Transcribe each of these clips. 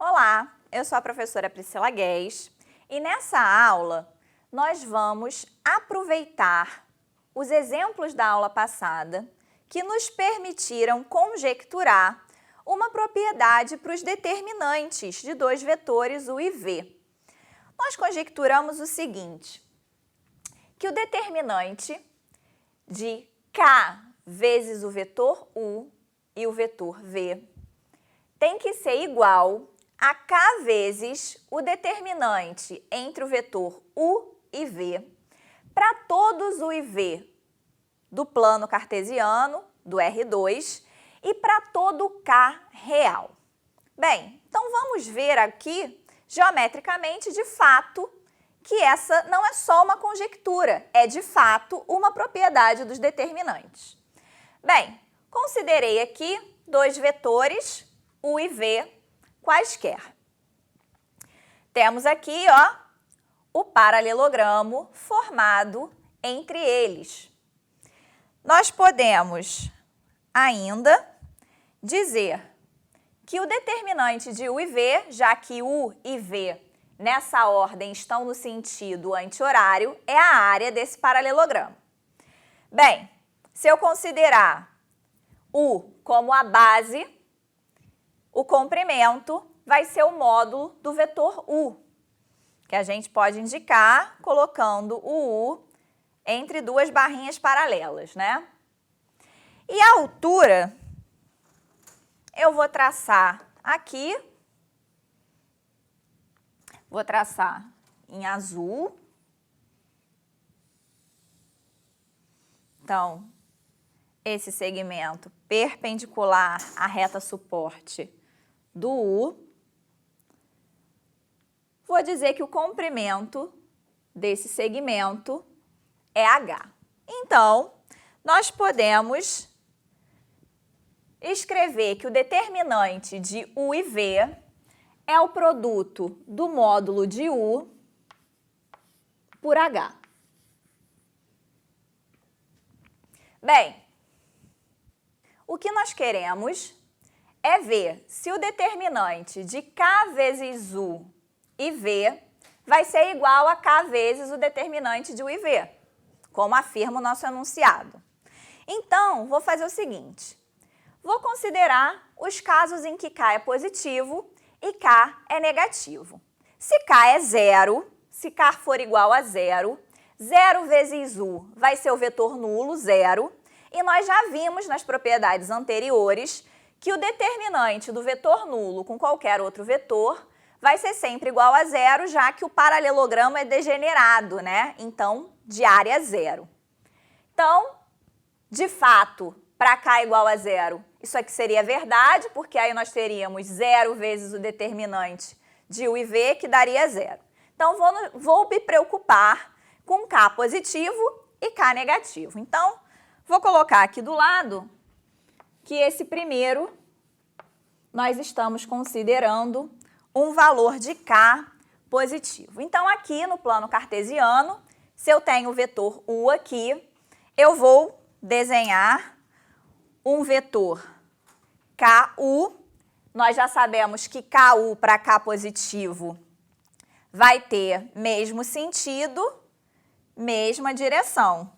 Olá, eu sou a professora Priscila Guez e nessa aula nós vamos aproveitar os exemplos da aula passada que nos permitiram conjecturar uma propriedade para os determinantes de dois vetores U e V. Nós conjecturamos o seguinte, que o determinante de K vezes o vetor U e o vetor V tem que ser igual a K vezes o determinante entre o vetor U e V para todos U e V do plano cartesiano, do R2, e para todo K real. Bem, então vamos ver aqui, geometricamente, de fato, que essa não é só uma conjectura, é de fato uma propriedade dos determinantes. Bem, considerei aqui dois vetores, U e V, quaisquer. Temos aqui, ó, o paralelogramo formado entre eles. Nós podemos ainda dizer que o determinante de U e V, já que U e V nessa ordem estão no sentido anti-horário, é a área desse paralelogramo. Bem, se eu considerar U como a base, o comprimento vai ser o módulo do vetor U, que a gente pode indicar colocando o U entre duas barrinhas paralelas, né? E a altura, eu vou traçar aqui, vou traçar em azul. Então, esse segmento perpendicular à reta suporte do U. Vou dizer que o comprimento desse segmento é H. Então, nós podemos escrever que o determinante de U e V é o produto do módulo de U por H. Bem, o que nós queremos é ver se o determinante de K vezes U e V vai ser igual a K vezes o determinante de U e V, como afirma o nosso enunciado. Então, vou fazer o seguinte, vou considerar os casos em que K é positivo e K é negativo. Se K é zero, se K for igual a zero, 0 vezes U vai ser o vetor nulo, zero, e nós já vimos nas propriedades anteriores que o determinante do vetor nulo com qualquer outro vetor vai ser sempre igual a zero, já que o paralelogramo é degenerado, né? Então, de área zero. Então, de fato, para K igual a zero, isso aqui seria verdade, porque aí nós teríamos 0 vezes o determinante de U e V, que daria zero. Então, vou me preocupar com K positivo e K negativo. Então, vou colocar aqui do lado que esse primeiro nós estamos considerando um valor de K positivo. Então, aqui no plano cartesiano, se eu tenho o vetor U aqui, eu vou desenhar um vetor KU. Nós já sabemos que KU para K positivo vai ter mesmo sentido, mesma direção.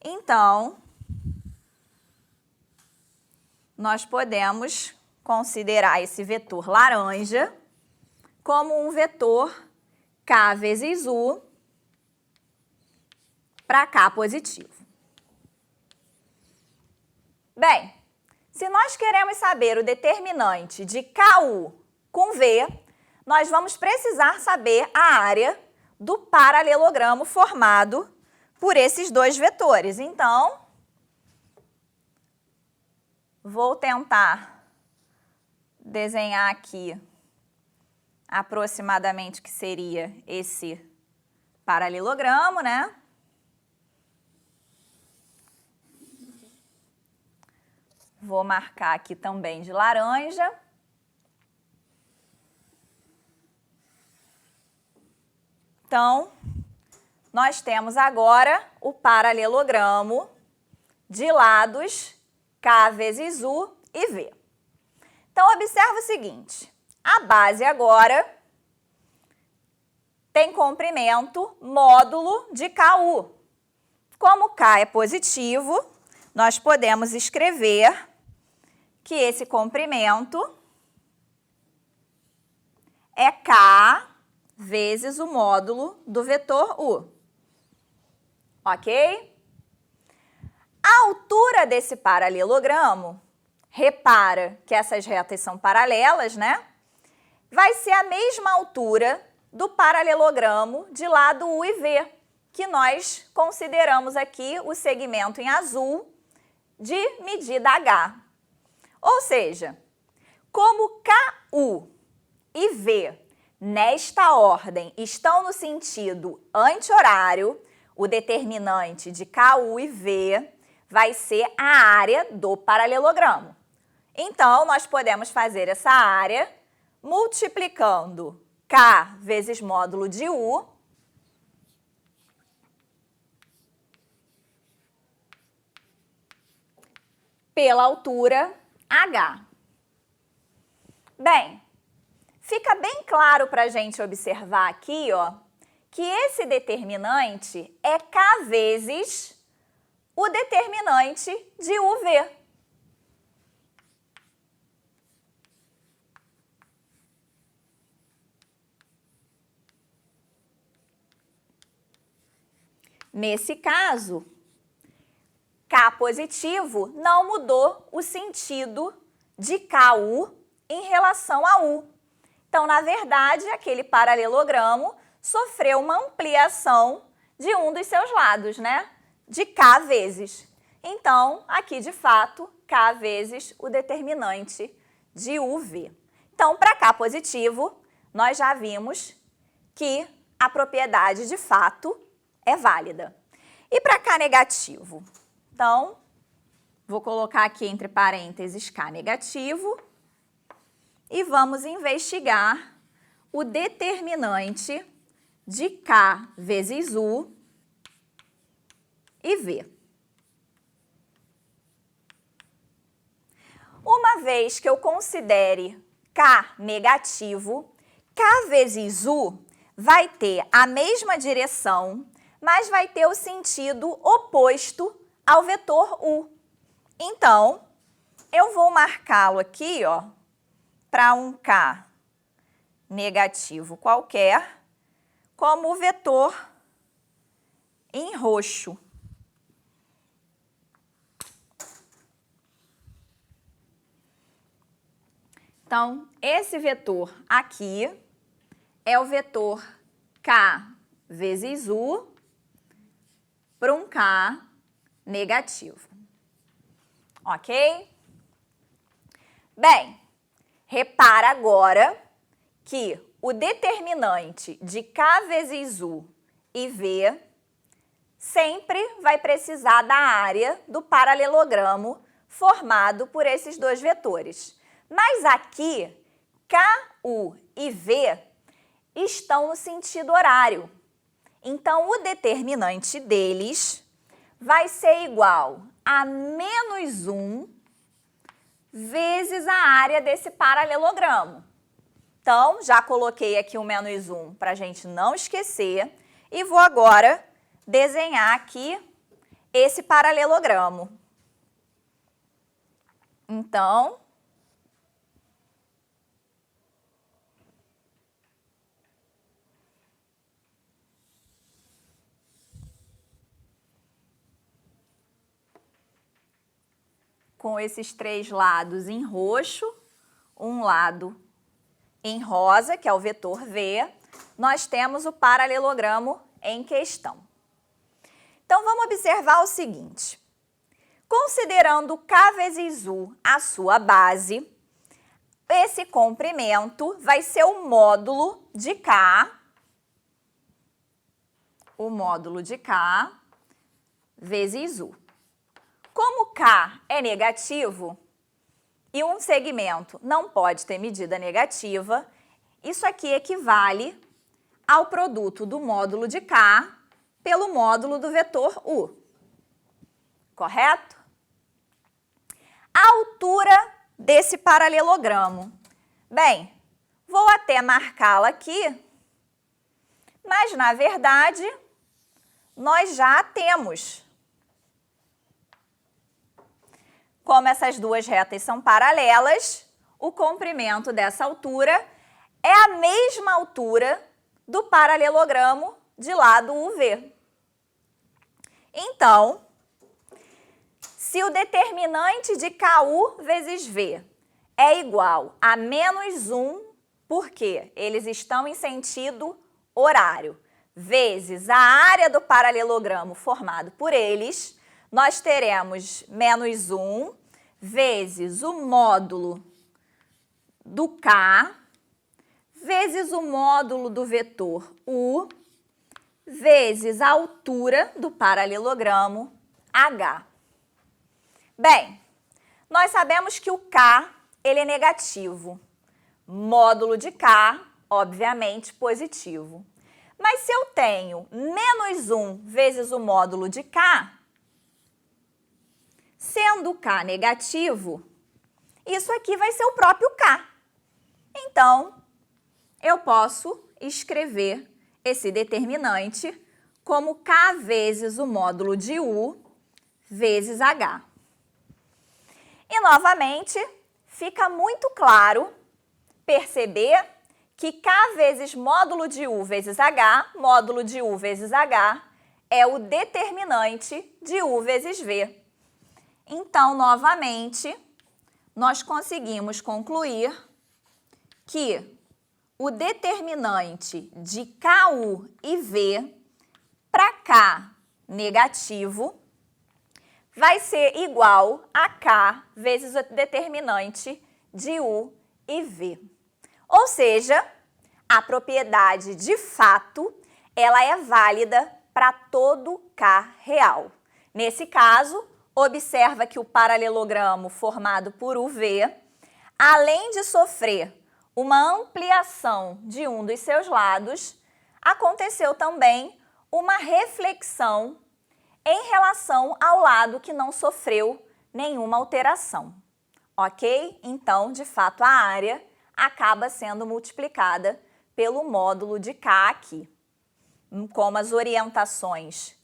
Então, nós podemos considerar esse vetor laranja como um vetor K vezes U para K positivo. Bem, se nós queremos saber o determinante de KU com V, nós vamos precisar saber a área do paralelogramo formado por esses dois vetores. Então, vou tentar desenhar aqui aproximadamente o que seria esse paralelogramo, né? Vou marcar aqui também de laranja. Então, nós temos agora o paralelogramo de lados K vezes U e V. Então, observa o seguinte, A base agora tem comprimento módulo de KU. Como K é positivo, nós podemos escrever que esse comprimento é K vezes o módulo do vetor U. Ok? A altura desse paralelogramo, repara que essas retas são paralelas, né? Vai ser a mesma altura do paralelogramo de lado U e V, que nós consideramos aqui o segmento em azul de medida H. Ou seja, como KU e V, nesta ordem, estão no sentido anti-horário, o determinante de KU e V vai ser a área do paralelogramo. Então, nós podemos fazer essa área multiplicando K vezes módulo de U pela altura H. Bem, fica bem claro para a gente observar aqui, ó, que esse determinante é K vezes o determinante de UV. Nesse caso, K positivo não mudou o sentido de KU em relação a U. Então, na verdade, aquele paralelogramo sofreu uma ampliação de um dos seus lados, né? De K vezes. Então, aqui, de fato, K vezes o determinante de UV. Então, para K positivo, nós já vimos que a propriedade, de fato, é válida. E para K negativo? Então, vou colocar aqui entre parênteses K negativo e vamos investigar o determinante de K vezes U e V. Uma vez que eu considere K negativo, K vezes U vai ter a mesma direção, mas vai ter o sentido oposto ao vetor U. Então, eu vou marcá-lo aqui, ó, para um K negativo qualquer, como o vetor em roxo. Então, esse vetor aqui é o vetor K vezes U para um K negativo. Ok? Bem, repara agora que o determinante de K vezes U e V sempre vai precisar da área do paralelogramo formado por esses dois vetores. Mas aqui, KU e V estão no sentido horário. Então, o determinante deles vai ser igual a menos 1 vezes a área desse paralelogramo. Então, já coloquei aqui o menos 1 para a gente não esquecer. E vou agora desenhar aqui esse paralelogramo. Então, com esses três lados em roxo, um lado em rosa, que é o vetor V, nós temos o paralelogramo em questão. Então, vamos observar o seguinte. Considerando K vezes U a sua base, esse comprimento vai ser o módulo de K, vezes U. Como K é negativo e um segmento não pode ter medida negativa, isso aqui equivale ao produto do módulo de K pelo módulo do vetor U. Correto? A altura desse paralelogramo. Bem, Vou até marcá-la aqui, mas, na verdade, nós já a temos. Como essas duas retas são paralelas, o comprimento dessa altura é a mesma altura do paralelogramo de lado UV. Então, se o determinante de KU vezes V é igual a menos 1, porque eles estão em sentido horário, vezes a área do paralelogramo formado por eles, nós teremos menos 1 vezes o módulo do K, vezes o módulo do vetor U, vezes a altura do paralelogramo H. Bem, nós sabemos que o K ele é negativo. Módulo de K, obviamente, positivo. Mas se eu tenho menos 1 vezes o módulo de K, sendo K negativo, isso aqui vai ser o próprio K. Então, eu posso escrever esse determinante como K vezes o módulo de U vezes H. E, novamente, fica muito claro perceber que K vezes módulo de U vezes H, módulo de U vezes H, é o determinante de U vezes V. Então, novamente, nós conseguimos concluir que o determinante de KU e V para K negativo vai ser igual a K vezes o determinante de U e V. Ou seja, a propriedade de fato, ela é válida para todo K real. Nesse caso, observa que o paralelogramo formado por UV, além de sofrer uma ampliação de um dos seus lados, aconteceu também uma reflexão em relação ao lado que não sofreu nenhuma alteração. Ok? Então, de fato, a área acaba sendo multiplicada pelo módulo de K aqui. Como as orientações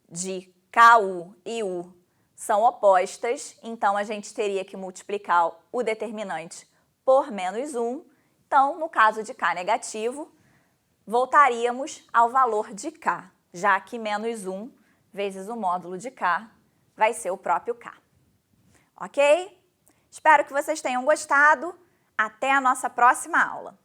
de KU e U são opostas, então a gente teria que multiplicar o determinante por menos 1. Então, no caso de K negativo, voltaríamos ao valor de K, já que menos 1 vezes o módulo de K vai ser o próprio K. Ok? Espero que vocês tenham gostado. Até a nossa próxima aula.